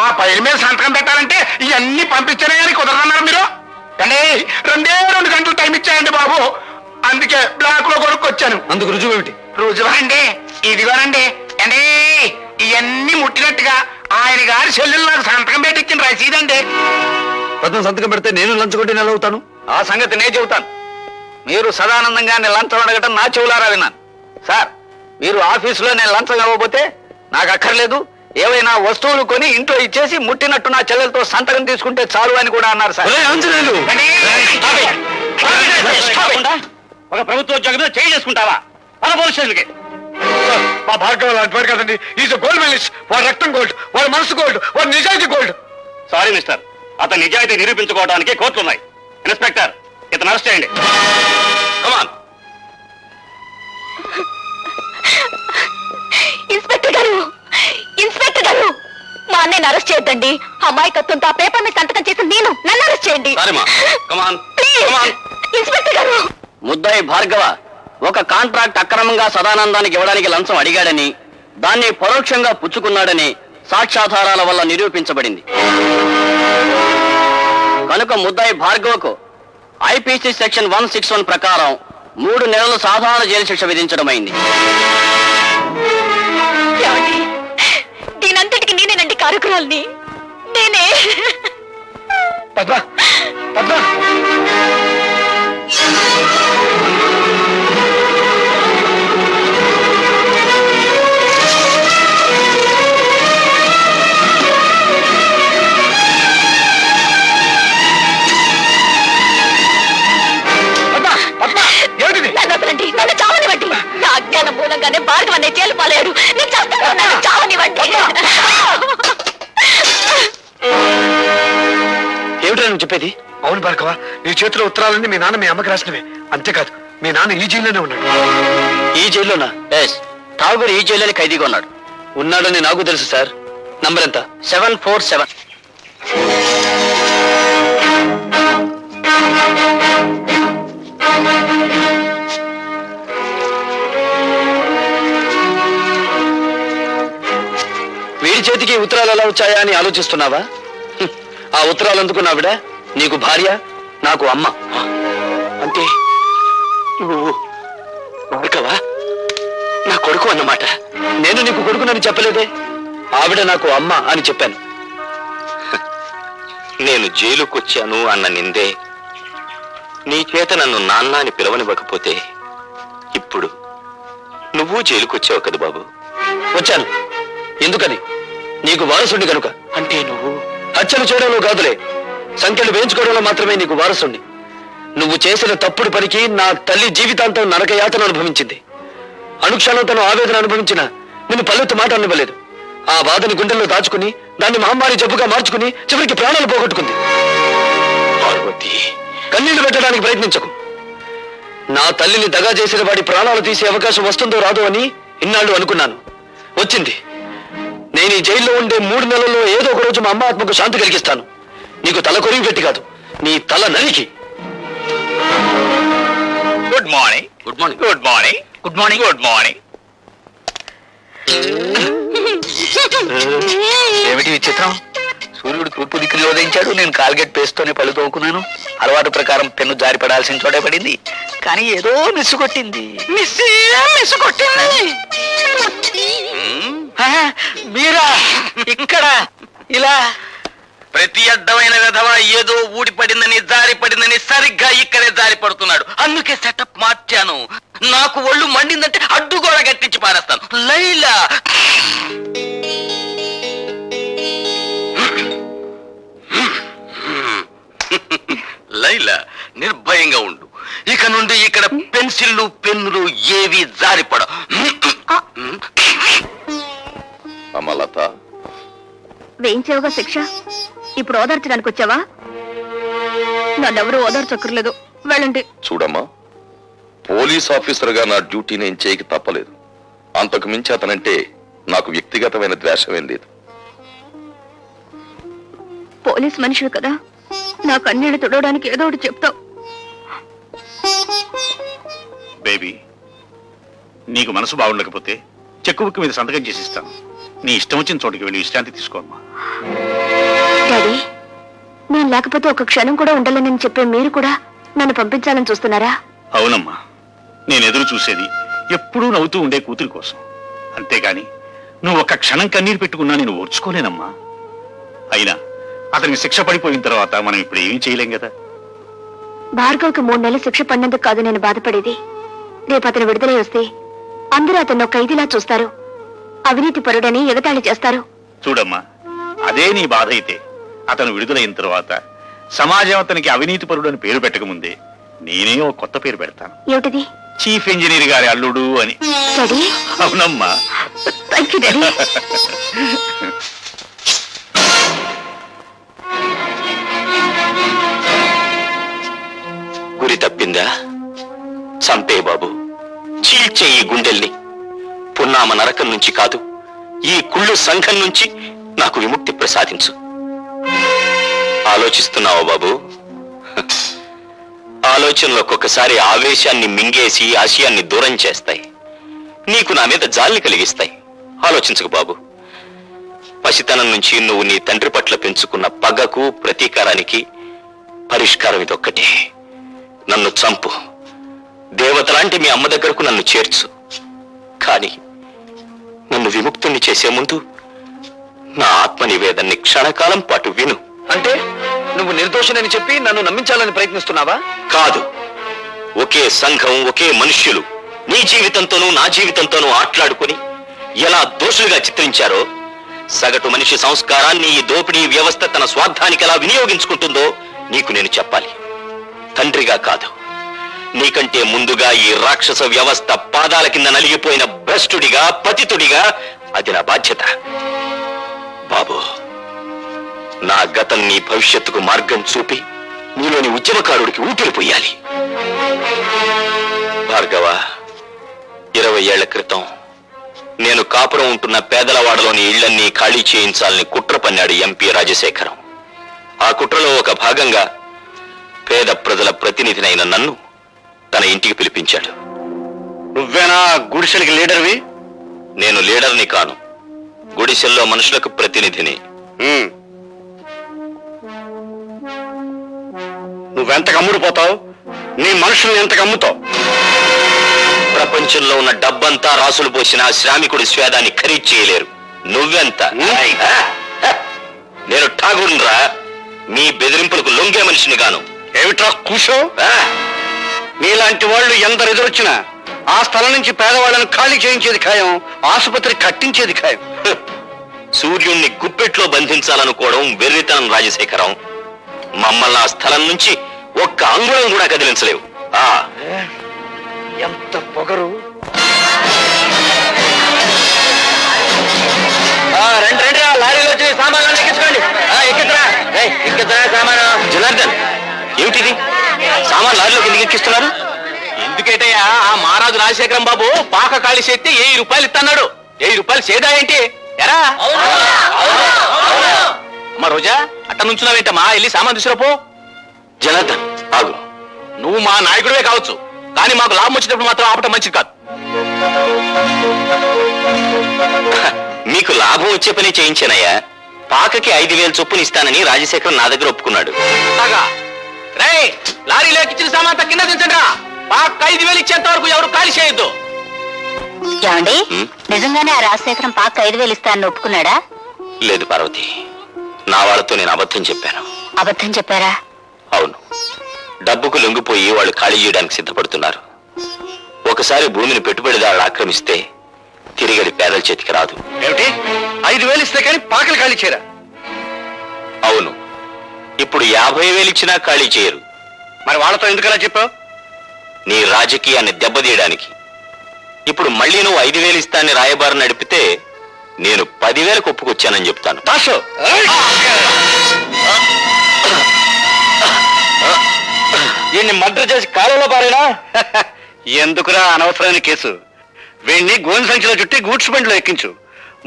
ఆ పైల మీద సంతకం పెట్టాలంటే ఇవన్నీ పంపించానే కానీ కుదరదన్నారు మీరు. రెండే 2 గంటలు టైం ఇచ్చాయండి బాబు, అందుకే బ్లాక్ లో కొనుక్కొచ్చాను. అందుకు రుజువు ఏమిటి? రుజువా అండి? ఇదిగోనండి. ఇవన్నీ ముట్టినట్టుగా ఆయన గారి సెల్లులు నాకు సంతకం పెట్టించిన రసీదండి. పద్మ సంతకం పెడితే నేను లంచగొట్టి నెల అవుతాను. ఆ సంగతి నేను చెబుతాను. మీరు సదానందం గారిని లంచం అడగటం నా చెవులారా విన్నాను. సార్, మీరు ఆఫీసులో నేను లంచం ఇవ్వబోతే నాకు అక్కర్లేదు, ఏవైనా వస్తువులు కొని ఇంట్లో ఇచ్చేసి ముట్టినట్టు నా చెల్లెలతో సంతకం తీసుకుంటే చాలు అని కూడా అన్నారు సార్. ఒక ప్రభుత్వ ఉద్యోగం మీద చేయి చేసుకుంటావా? మన పోలీస్ స్టేషన్కి. మా భార్గవ లాంటి వాడు కదండి. Is gold medalist. వాడు రక్తం గోల్డ్, వాడు మనసు గోల్డ్, వాడు నిజాయితీ గోల్డ్. సారీ మిస్టర్, అతని నిజాయితీ నిరూపించుకోవడానికి కోర్టులు ఉన్నాయి. ఇన్స్పెక్టర్, ఇతను అరెస్ట్ చేయండి. కమాన్. ఇన్స్పెక్టర్ గారు, ఇన్స్పెక్టర్ గారు, మా అన్నయ్యని అరెస్ట్ చేయొద్దండి. అమాయకత్వంతో ఆ పేపర్ మీద సంతకం చేసి నన్ను అరెస్ట్ చేయండి. ప్లీజ్. ఇన్స్పెక్టర్ గారు. ముద్దాయి భార్గవ ఒక కాంట్రాక్ట్ అక్రమంగా సదానందానికి ఇవ్వడానికి లంచం అడిగాడని, దాన్ని పరోక్షంగా పుచ్చుకున్నాడని సాక్ష్యాధారాల వల్ల నిరూపించబడింది. కనుక ముద్దాయి భార్గవకు IPC సెక్షన్ 161 ప్రకారం 3 నెలలు సాధారణ జైలు శిక్ష విధించడమైంది. దీనంతటికి నేనేనండి కారకురాల్ని. నేనే. పద్మ, పద్మ. నన్ను చావనివ్వండి. నా అజ్ఞానం మూలంగానే భార్గవ అనే జైలు పాలేడు. నేను చేస్తాను, నన్ను చావనివ్వండి. ఏమిటో నువ్వు చెప్పేది? అవును భార్గవ, నీ చేతిలో ఉత్తరాలన్నీ మీ నాన్న మీ అమ్మకి రాసినవే. అంతేకాదు, మీ నాన్న ఈ జైల్లోనే ఉన్నాడు. ఈ జైల్లోనా? ఠాగూర్ ఈ జైల్లోనే ఖైదీగా ఉన్నాడు. ఉన్నాడని నాకు తెలుసు సార్. నంబర్ ఎంత? 747. వీడి చేతికి ఉత్తరాలు ఎలా వచ్చాయా అని ఆలోచిస్తున్నావా? ఆ ఉత్తరాలు అందుకున్నావిడ నీకు భార్య, నాకు అమ్మ. అంటే నువ్వు భార్గవా నా కొడుకు అన్నమాట. నేను నీకు కొడుకునని చెప్పలేదే. ఆవిడ నాకు అమ్మ అని చెప్పాను. నేను జైలుకొచ్చాను అన్న నిందే నీ చేత నన్ను నాన్న అని పిలవనివ్వకపోతే ఇప్పుడు నువ్వు జైలుకొచ్చావు కదా బాబు. వచ్చాను. ఎందుకని? నీకు వారసుండి కనుక. అంటే నువ్వు హత్యలు చేయడంలో కాదులే, సంఖ్యలు వేయించుకోవడంలో మాత్రమే నీకు వారసుండి. నువ్వు చేసిన తప్పుడు పనికి నా తల్లి జీవితాంతం నరకయాతన అనుభవించింది. అనుక్షణం తను ఆవేదన అనుభవించిన నిన్ను పల్లెత్తు మాట అనివ్వలేదు. ఆ బాధని గుండెల్లో దాచుకుని దాన్ని మహమ్మారి జబ్బుగా మార్చుకుని చివరికి ప్రాణాలు పోగొట్టుకుంది. పార్వతి, కన్నీళ్లు పెట్టడానికి ప్రయత్నించకు. నా తల్లిని దగా చేసిన వాడి ప్రాణాలు తీసే అవకాశం వస్తుందో రాదో అని ఇన్నాళ్ళు అనుకున్నాను. వచ్చింది. నేను ఈ జైల్లో ఉండే 3 నెలల్లో ఏదో ఒక రోజు మా అమ్మ ఆత్మకు శాంతి కలిగిస్తాను. నీకు తల కొరివి పెట్టి కాదు, నీ తల నరికి. Good morning. Good morning. Good morning. Good morning. Good morning. ఏమిటి విచిత్రం? సూర్యుడు తూర్పు దిక్కులో ఉదయించాడు, నేను కాల్గేట్ పేస్తోనే పళ్ళు తోకున్నాను. అలవాటు ప్రకారం పెన్ను జారి పడాల్సిన చోటే పడింది. కానీ ఏదో మిస్ కొట్టింది. మీరా ఇక్కడ ఇలా ప్రతి అడ్డమైన విధవ ఏదో ఊడిపడిందని జారి పడిందని సరిగ్గా ఇక్కడే జారి పడుతున్నాడు. అందుకే సెటప్ మార్చాను. నాకు ఒళ్ళు మండిందంటే అడ్డు కూడా గట్టించి పారేస్తాను. లైలా లైలా నిర్భయంగా ఉండు. ఇక నుండి ఇక్కడ పెన్సిళ్ళు పెన్నులు ఏవి జారిపడ. అమలత, వేయించావుగా శిక్ష, ఇప్పుడు ఓదార్చడానికి వచ్చావా? నన్నెవరూ ఓదార్చక్కర్లేదు, వెళ్ళండి. చూడమ్మా, పోలీస్ ఆఫీసర్గా నా డ్యూటీ నేను చేయక తప్పలేదు. అంతకు మించి అతనంటే నాకు వ్యక్తిగతమైన ద్వేషమేం లేదు. పోలీస్ మనుషులు కదా, నా కన్నీళ్లు తుడవడానికి ఏదో ఒకటి చెప్తావు. బేబీ, నీకు మనసు బాగుండకపోతే చెక్కు బుక్ మీద సంతకం చేసి ఇస్తాను. నీ ఇష్టం వచ్చిన చోటుకి వెళ్ళి విశ్రాంతి తీసుకోమ్మా. డాడీ, నేను లేకపోతే ఒక క్షణం కూడా ఉండాలని చెప్పే మీరు కూడా నన్ను పంపించాలని చూస్తున్నారా? అవునమ్మా, నేను ఎదురు చూసేది ఎప్పుడూ నవ్వుతూ ఉండే కూతురి కోసం. అంతేగాని నువ్వు ఒక్క క్షణం కన్నీరు పెట్టుకున్నా నేను ఓర్చుకోలేనమ్మా. అయినా అతనికి శిక్ష పడిపోయిన తర్వాత మనం ఇప్పుడు ఏమీ చేయలేం కదా. భార్గవ్కి 3 నెలలు శిక్ష పడినందుకు కాదు నేను బాధపడేది. రేపు అతను విడుదలై వస్తే అందరూ అతను ఒక ఖైదీలా చూస్తారు, అవినీతి పరుడని ఎగతాళి చేస్తారు. చూడమ్మా, అదే నీ బాధ అయితే అతను విడుదలైన తర్వాత సమాజం అతనికి అవినీతి పరుడు అని పేరు పెట్టకముందే నేనే ఓ కొత్త పేరు పెడతాను. ఏమిటిది? చీఫ్ ఇంజనీర్ గారి అల్లుడు అని. డాడీ, అవునమ్మా. Thank you daddy. గురి తప్పిందా? చంపే బాబు, చీల్చే ఈ గుండెల్ని. పున్నామ నరకం నుంచి కాదు, ఈ కుళ్ళు సంఘం నుంచి నాకు విముక్తి ప్రసాదించు. ఆలోచిస్తున్నావా బాబు? ఆలోచనలు ఒక్కొక్కసారి ఆవేశాన్ని మింగేసి ఆశయాన్ని దూరం చేస్తాయి. నీకు నా మీద జాలిని కలిగిస్తాయి. ఆలోచించకు బాబు. పసితనం నుంచి నువ్వు నీ తండ్రి పట్ల పెంచుకున్న పగకు ప్రతీకారానికి పరిష్కారం ఇదొక్కటే. నన్ను చంపు, దేవతలాంటి మీ అమ్మ దగ్గరకు నన్ను చేర్చు. కానీ నన్ను విముక్తుణ్ణి చేసే ముందు నా ఆత్మ నివేదన్ని క్షణకాలం పాటు విను. అంటే నువ్వు నిర్దోషినని చెప్పి నన్ను నమ్మించాలని ప్రయత్నిస్తున్నావా? కాదు, ఒకే సంఘం, ఒకే మనుష్యులు నీ జీవితంతోనూ నా జీవితంతోనూ ఆట్లాడుకుని ఎలా దోషులుగా చిత్రించారో, సగటు మనిషి సంస్కారాన్ని ఈ దోపిడీ వ్యవస్థ తన స్వార్థానికి ఎలా వినియోగించుకుంటుందో నీకు నేను చెప్పాలి. తండ్రిగా కాదు, నీకంటే ముందుగా ఈ రాక్షస వ్యవస్థ పాదాల కింద నలిగిపోయిన భ్రష్టుడిగా, పతితుడిగా అది నా బాధ్యత. బాబు, నా గతం నీ భవిష్యత్తుకు మార్గం చూపి నీలోని ఉద్యమకారుడికి ఊపిరి పొయ్యాలి. భార్గవ, 20 ఏళ్ల క్రితం నేను కాపురం ఉంటున్న పేదలవాడలోని ఇళ్లన్నీ ఖాళీ చేయించాలని కుట్ర పన్నాడు ఎంపీ రాజశేఖరం. ఆ కుట్రలో ఒక భాగంగా పేద ప్రజల ప్రతినిధినైన నన్ను తన ఇంటికి పిలిపించాడు. నువ్వేనా గుడిసెలకి లీడర్వి? నేను లీడర్ని కాను, గుడిసెల్లో మనుషులకు ప్రతినిధిని. నువ్వెంతకు అమ్ముడుపోతావు? నీ మనుషుల్ని ఎంతకు అమ్ముతావు? ప్రపంచంలో ఉన్న డబ్బంతా రాసులు పోసిన శ్రామికుడి స్వేదాన్ని ఖరీదు చేయలేరు. నువ్వెంత? నేను ఠాగూర్రా, మీ బెదిరింపులకు లొంగే మనిషిని గాను. ఏమిట్రా కూసో? నీలాంటి వాళ్ళు ఎందరు ఎదురొచ్చినా ఆ స్థలం నుంచి పేదవాళ్ళను ఖాళీ చేయించేది ఖాయం, ఆసుపత్రి కట్టించేది ఖాయం. సూర్యుణ్ణి గుప్పెట్లో బంధించాలనుకోవడం వెర్రితనం రాజశేఖరం. మమ్మల్ని ఆ స్థలం నుంచి ఒక్క అంగుళం కూడా కదిలించలేవు. ఎంత పొగరు! రండి రండి, లారీలో వచ్చి సామాన్లు ఎక్కించుకోండి. ఎక్కిద్దరా సామాను. జనార్దన్, ఏమిటిది? సామాన్ లారీలోకి ఎందుకు ఎక్కిస్తున్నారు? ఎందుకేటయ్యా, ఆ మహారాజు రాజశేఖరం బాబు పాక ఖాళీ చేస్తే 1000 రూపాయలు ఇస్తున్నాడు. 1000 రూపాయలు సేదా ఏంటి? ఎరా అమ్మా రోజా, అట్ట నుంచున్నావేంటమ్మా? వెళ్ళి సామాన్ తీసుకురాపో. జనార్దన్, ఆగు. నువ్వు మా నాయకుడివే కావచ్చు, కానీ మాకు లాభం వచ్చేటప్పుడు మాత్రం ఆపటం మంచిది కాదు. మీకు లాభం వచ్చే పని చేయించానయ్యా. పాకకి 5000 చొప్పున ఇస్తానని రాజశేఖరం నా దగ్గర ఒప్పుకున్నాడు. రేయ్, లారీలో ఎక్కించిన సామాన్ కింద దించండి రా. పాక 5,000 ఇచ్చేంత వరకు ఎవరు ఖాళీ చేయొద్దు. ఏమండి నిజంగానే ఆ రాజశేఖరం పాక 5,000 ఇస్తానని ఒప్పుకున్నాడా? లేదు పార్వతి, నా వాళ్ళతో నేను అబద్ధం చెప్పాను. అబద్ధం చెప్పారా? అవును, డబ్బుకు లొంగిపోయి వాళ్ళు ఖాళీ చేయడానికి సిద్ధపడుతున్నారు. ఒకసారి భూమిని పెట్టుబడిదారులు ఆక్రమిస్తే తిరిగడి పేదల చేతికి రాదు. ఏమిటి 5,000 ఇస్తే కానీ పాకలు ఖాళీ చేయరా? అవును, ఇప్పుడు 50,000 ఇచ్చినా ఖాళీ చేయరు. మరి వాళ్ళతో ఎందుకలా చెప్పావు? నీ రాజకీయాన్ని దెబ్బతీయడానికి. ఇప్పుడు మళ్ళీ నువ్వు 5,000 ఇస్తానని రాయబారు నడిపితే నేను 10,000 ఒప్పుకొచ్చానని చెప్తాను. దాసు వీడిని మర్డర్ చేసి కాలంలో పారేనా? ఎందుకురా అనవసరమైన కేసు? వీడిని గోని సంచిలో చుట్టి గూడ్స్ బండిలో ఎక్కించు.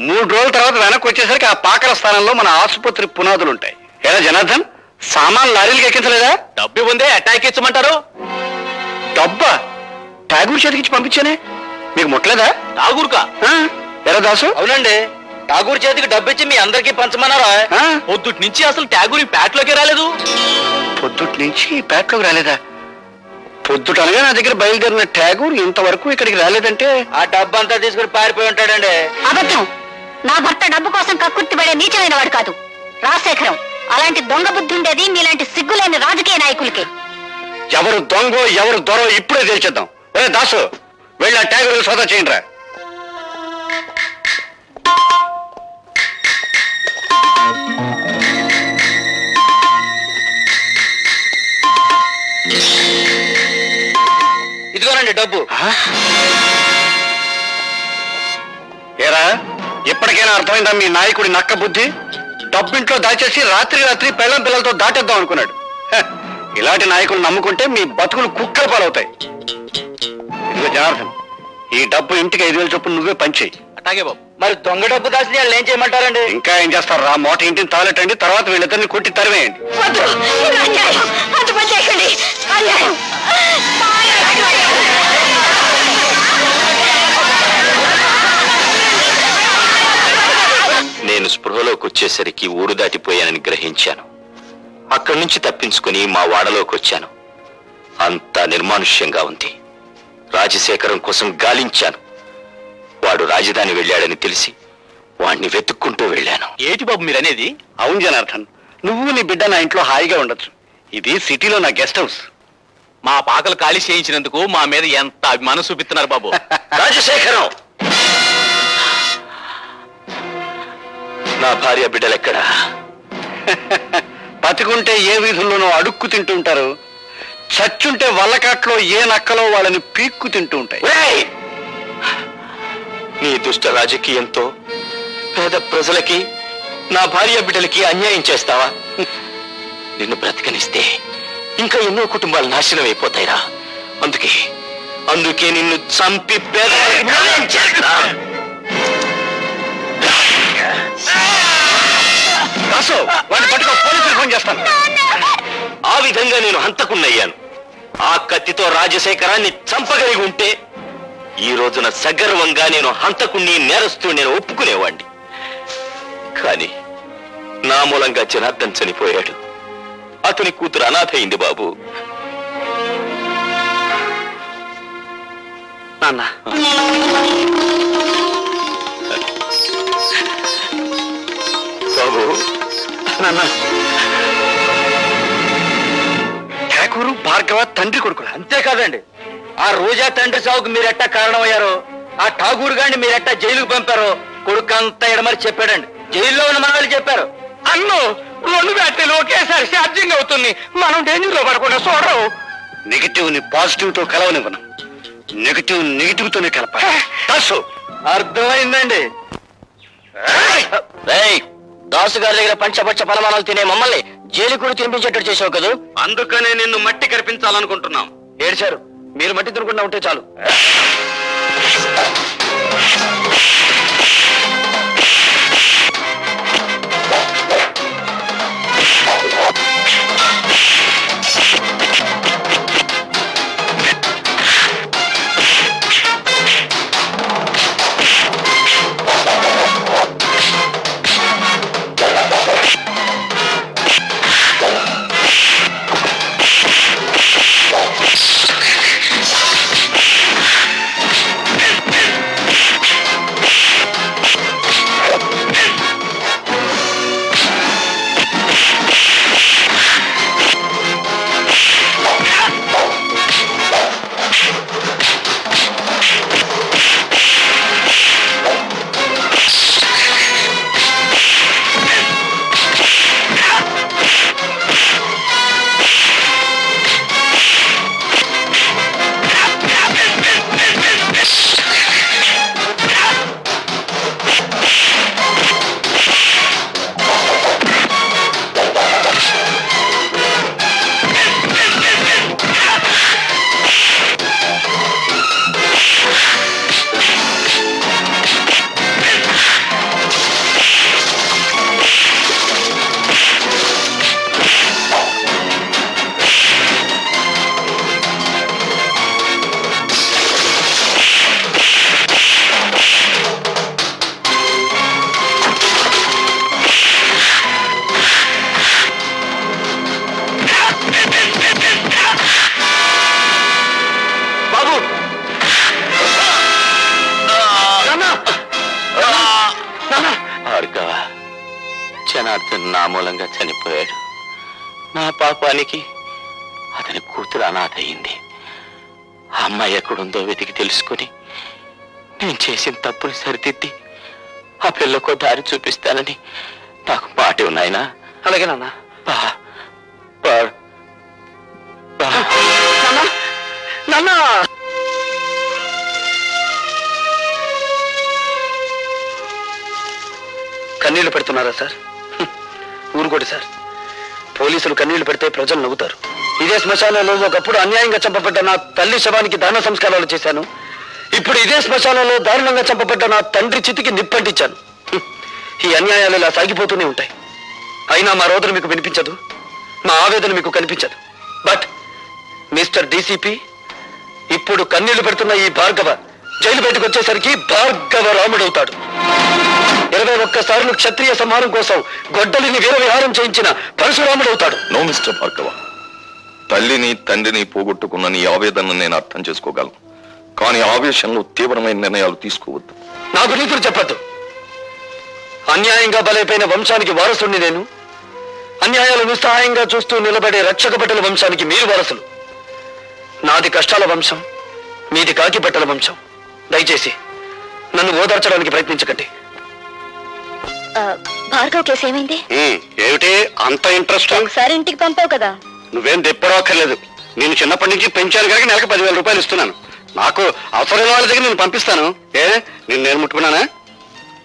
3 రోజుల తర్వాత వెనక్కి వచ్చేసరికి ఆ పాకల స్థానంలో మన ఆసుపత్రి పునాదులుంటాయి. ఎలా జనార్దన్, సామాన్ లారీలకు ఎక్కించలేదా? డబ్బు ఉందే అటాక్ ఇచ్చమంటారు. డబ్బా ఠాగూర్ చేతికిచ్చి పంపించానే, మీకు ముట్టలేదా? ఠాగూర్కా? ఎలా దాసు? అవునండి, ఠాగూర్ చేతికి డబ్బిచ్చి మీ అందరికీ పంచమన్నారా? పొద్దుటి నుంచి అసలు ఠాగూర్ ప్యాట్లోకి రాలేదు. పొద్దుటి నుంచి పేటలోకి రాలేదా? పొద్దుట అనగా నా దగ్గర బయలుదేరిన ఠాగూర్ ఇంతవరకు ఇక్కడికి రాలేదంటే ఆ డబ్బు అంతా తీసుకుని పారిపోయి ఉంటాడండి. అబద్ధం. నా భర్త డబ్బు కోసం కక్కుర్తి పడే నీచమైన వాడు కాదు రాజశేఖరం. అలాంటి దొంగ బుద్ధి ఉండేది మీలాంటి సిగ్గులేని రాజకీయ నాయకులకి. ఎవరు దొంగో ఎవరు దొరో ఇప్పుడే తేల్చేద్దాం. ఒరే దాసు, వెళ్ళి ఆ ఠాగూర్ సోదా చేయండి రా. ఇదిగోనండి డబ్బు. ఏరా, ఇప్పటికైనా అర్థమైందా మీ నాయకుడి నక్క బుద్ధి? డబ్బింట్లో దాచేసి రాత్రి పెళ్ళం పిల్లలతో దాటేద్దాం అనుకున్నాడు. ఇలాంటి నాయకులు నమ్ముకుంటే మీ బతుకులు కుక్కల పాలవుతాయి. ఇదిగో జనార్దన్, ఈ డబ్బు ఇంటికి 5,000 చొప్పున నువ్వే పంచేయి. అట్లాగే బాబు. మరి దొంగ డబ్బు దాచిన వాళ్ళు ఏం చేయమంటారండి? ఇంకా ఏం చేస్తారు రా, మోట ఇంటిని తాగలెట్టండి, తర్వాత వీళ్ళిద్దరిని కొట్టి తరివేయండి. వద్దు, ఇది అన్యాయం. అంత పని చేయకండి. అన్యాయం. నేను స్పృహలోకి వచ్చేసరికి ఊరు దాటిపోయానని గ్రహించాను. అక్కడి నుంచి తప్పించుకుని మా వాడలోకి వచ్చాను. అంతా నిర్మానుష్యంగా ఉంది. రాజశేఖరం కోసం గాలించాను. వాడు రాజధాని వెళ్ళాడని తెలిసి వాడిని వెతుక్కుంటూ వెళ్ళాను. ఏటి బాబు మీరనేది? అవును జనార్దన్, నువ్వు నీ బిడ్డ నా ఇంట్లో హాయిగా ఉండొచ్చు. ఇది సిటీలో నా గెస్ట్ హౌస్. మా పాకలు ఖాళీ చేయించినందుకు మా మీద ఎంత అభిమానం చూపిస్తున్నారు బాబు. రాజశేఖరం, నా భార్య బిడ్డలెక్కడా? బతికుంటే ఏ వీధుల్లోనో అడుక్కు తింటూ ఉంటారు, చచ్చుంటే వల్లకాట్లో ఏ నక్కలో వాళ్ళని పీక్కు తింటూ ఉంటాయి. ఒరేయ్! నీ దుష్ట రాజకీయంతో పేద ప్రజలకి, నా భార్య బిడ్డలకి అన్యాయం చేస్తావా? నిన్ను బ్రతకనిస్తే ఇంకా ఎన్నో కుటుంబాలు నాశనం అయిపోతాయిరా. అందుకే నిన్ను చంపి పేద దాసు, వాడిని పట్టుకో, పోలీసులు ఫోన్ చేస్తాను. ఆ విధంగా నేను హంతకున్నయ్యాను. ఆ కత్తితో రాజశేఖరాన్ని చంపగలిగి ఉంటే ఈ రోజున సగర్వంగా నేను హంతకుణ్ణి, నేరస్తూ నేను ఒప్పుకునేవాణ్ణి. కానీ నా మూలంగా జనార్దన్ చనిపోయాడు. అతని కూతురు అనాథ అయింది బాబు. నాన్న, బాబు, నాన్న, ఠాకూరు భార్గవ తండ్రి కొడుకులు. అంతేకాదండి, ఆ రోజా తండ్రి సాగుకు మీరెట్టా కారణమయ్యారో, ఆ ఠాగూర్ గారిని మీరెట్టా జైలుకు పంపారో కొడుకంతా ఎడమరి చెప్పాడండి. జైల్లో ఉన్న మనవాళ్ళు చెప్పారు. అన్ను 2 బ్యాటరీలు ఒకేసారి ఛార్జింగ్ అవుతుంది. మనం డేంజర్ లో పడకుండా చూడరు. నెగిటివ్ ని పాజిటివ్ తో కలవనివ్వను, నెగిటివ్ తోనే కలపాలి. దాసు, అర్థమైందండి. దాసు గారి దగ్గర పంచపక్ష పలమానాలు తినే మమ్మల్ని జైలు కూడా తినిపించేటట్టు చేసావు కదా. అందుకనే నిన్ను మట్టి కరిపించాలనుకుంటున్నాం. ఏడ్చారు, మీరు మట్టి తినకుండా ఉంటే చాలు. జనార్దన్ నా మూలంగా చనిపోయాడు. నా పాపానికి అతని కూతురు అనాథ అయింది. ఆ అమ్మాయి ఎక్కడుందో వెతికి తెలుసుకుని నేను చేసిన తప్పుని సరిదిద్ది ఆ పిల్లకు దారి చూపిస్తానని నాకు మాట ఉన్నాయనా. అలాగే నాన్న. నాన్న కన్నీళ్లు పెడుతున్నారా సార్? ఊరుకోటి సార్. పోలీసులు కన్నీళ్లు పెడితే ప్రజలు నవ్వుతారు. ఇదే శ్మశానంలో ఒకప్పుడు అన్యాయంగా చంపబడ్డ నా తల్లి శవానికి దాన సంస్కారాలు చేశాను. ఇప్పుడు ఇదే శ్మశానంలో దారుణంగా చంపబడ్డ నా తండ్రి చితికి నిప్పంటించాను. ఈ అన్యాయాలు ఇలా సాగిపోతూనే ఉంటాయి. అయినా మా రోదన మీకు వినిపించదు, మా ఆవేదన మీకు కనిపించదు. బట్ మిస్టర్ డీసీపీ, ఇప్పుడు కన్నీళ్లు పెడుతున్న ఈ భార్గవ జైలు బయటకు వచ్చేసరికి భార్గవ రాముడవుతాడు. 21 సార్లు క్షత్రియ సంహారం కోసం గొడ్డలిని వీర విహారం చేయించిన పరశురాముడవుతాడు. నో మిస్టర్ భార్గవ, తల్లిని తండ్రిని పోగొట్టుకున్న నీ ఆవేదన నేను అర్థం చేసుకోగలను. కానీ ఆవేశంలో తీవ్రమైన నిర్ణయాలు తీసుకోవద్దు. నాకు నీతులు చెప్పద్దు. అన్యాయంగా బలైపోయిన వంశానికి వారసుని నేను. అన్యాయాలు నిస్సహాయంగా చూస్తూ నిలబడే రక్షక బట్టల వంశానికి మీరు వారసులు. నాది కష్టాల వంశం, మీది కాకి బట్టల వంశం. దయచేసి నన్ను ఓదార్చడానికి ప్రయత్నించకండి. భార్గవ్ కేసు ఏమైంది? ఏమిటి అంత ఇంట్రెస్ట్? ఒకసారి ఇంటికి పంపావు కదా. నువ్వేం తెప్పడక్కర్లేదు. నేను చిన్నప్పటి నుంచి పెంచాను కనుక నెలకు 10,000 రూపాయలు ఇస్తున్నాను. నాకు అవసరమైన వాళ్ళ దగ్గర నేను పంపిస్తాను. నేను ముట్టుకున్నానా?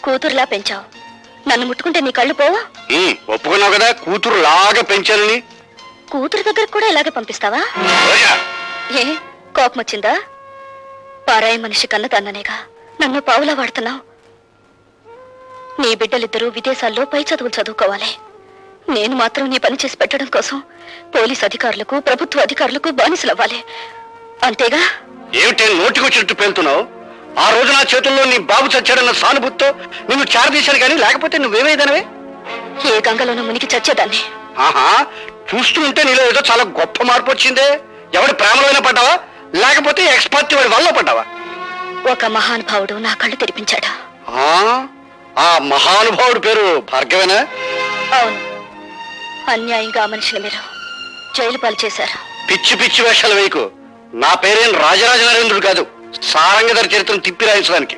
కూతురులా పెంచావు, నన్ను ముట్టుకుంటే నీ కళ్ళు పోవా? ఒప్పుకున్నావు కదా కూతురు లాగా పెంచానని. కూతురు దగ్గరకు కూడా ఇలాగే పంపిస్తావా? రోజా, ఏ కోపం వచ్చిందా? పారాయి మనిషి కన్న తన్ననేగా నన్ను పావులా వాడుతున్నావు. నీ బిడ్డలిద్దరూ విదేశాల్లో పై చదువులు చదువుకోవాలి. నేను మాత్రం నీ పని చేసి పెట్టడం కోసం పోలీస్ అధికారులకు ప్రభుత్వ అధికారులకు బానిసలవ్వాలి. అంతేగా? ఏమిటి నోటికొచ్చినట్టు పేలుతున్నావు? ఆ రోజు నా చేతుల్లో నీ బాబు చచ్చాడన్న సానుభూతితో నిన్ను చారదీశాను కానీ లేకపోతే నువ్వేమైదానవే? ఏ గంగలోనూ మునిగి చచ్చేదాన్ని. ఆహా, చూస్తూ ఉంటే నీలో ఏదో చాలా గొప్ప మార్పు వచ్చిందే. ఎవడి ప్రేమలోనే పడ్డావా లేకపోతే ఎక్స్పర్ట్ వాడి వల్ల పడ్డావా? ఒక మహానుభావుడు నా కళ్ళు తెరిపించాడా. ఆ మహానుభావుడి పేరు భార్గవేనా? అవును. అన్యాయంగా ఆ మనిషిని మీరు జైలు పాలు చేశారు. పిచ్చి పిచ్చి వేషాలు వేయకు. నా పేరేం రాజరాజ నరేంద్రుడు కాదు, సారంగధర చరిత్రను తిప్పి రాయించడానికి.